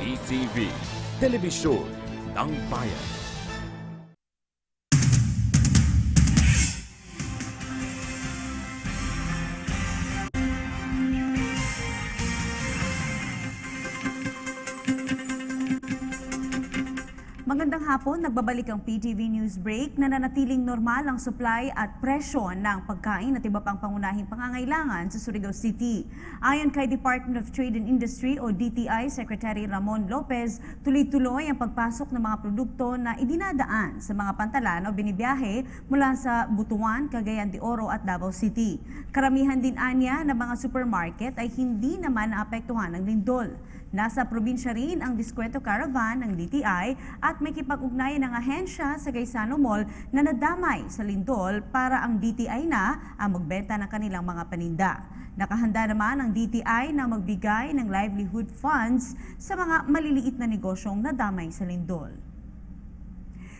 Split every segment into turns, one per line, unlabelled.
PTV, Telebisyon ng Bayan.
Magandang hapon, nagbabalik ang PTV News Break. Nananatiling normal ang supply at presyo ng pagkain at iba pang pangunahing pangangailangan sa Surigao City. Ayon kay Department of Trade and Industry o DTI Secretary Ramon Lopez, tuloy-tuloy ang pagpasok ng mga produkto na idinadaan sa mga pantalan o binibiyahe mula sa Butuan, Cagayan de Oro at Davao City. Karamihan din anya ng mga supermarket ay hindi naman naapektuhan ng lindol. Nasa probinsya rin ang Diskwento Caravan ng DTI at may kipag-ugnayan ng ahensya sa Gaisano Mall na nadamay sa lindol para ang DTI na ang magbenta ng kanilang mga paninda. Nakahanda naman ang DTI na magbigay ng livelihood funds sa mga maliliit na negosyong nadamay sa lindol.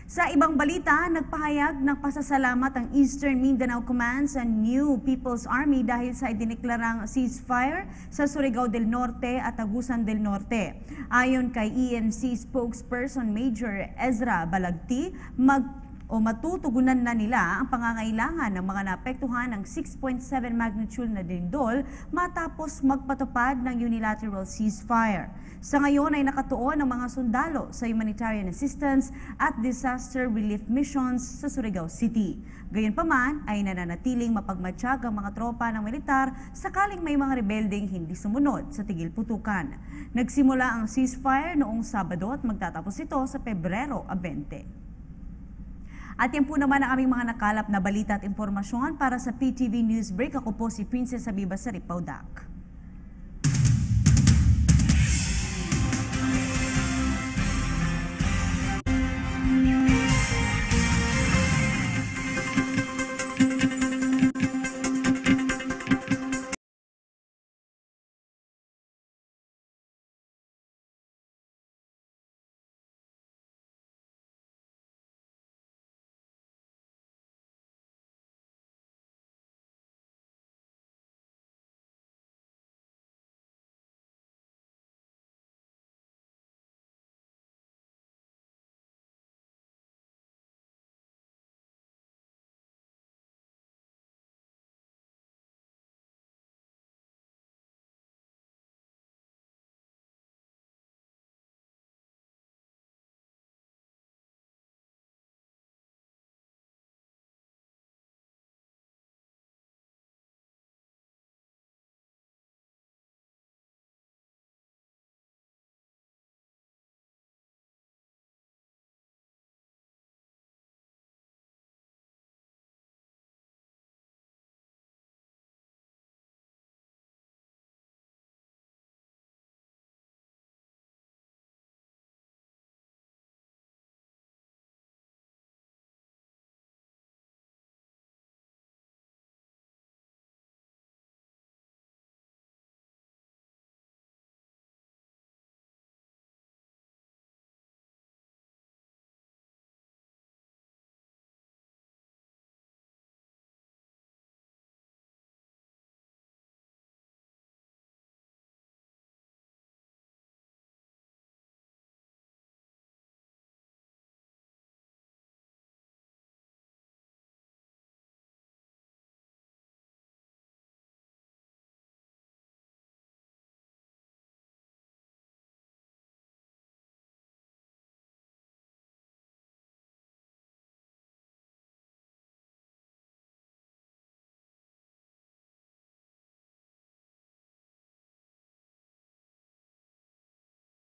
Sa ibang balita, nagpahayag ng pasasalamat ang Eastern Mindanao Command sa New People's Army dahil sa idineklarang ceasefire sa Surigao del Norte at Agusan del Norte. Ayon kay EMC spokesperson Major Ezra Balagti, matutugunan na nila ang pangangailangan ng mga naapektuhan ng 6.7 magnitude na lindol matapos magpatupad ng unilateral ceasefire. Sa ngayon ay nakatuon ang mga sundalo sa humanitarian assistance at disaster relief missions sa Surigao City. Gayunpaman ay nananatiling mapagmatsyag ang mga tropa ng militar sakaling may mga rebeldeng hindi sumunod sa tigil putukan. Nagsimula ang ceasefire noong Sabado at magtatapos ito sa Pebrero 20. At yan po naman ang aming mga nakalap na balita at impormasyon para sa PTV News Break. Ako po si Princess Habiba Saripaudak.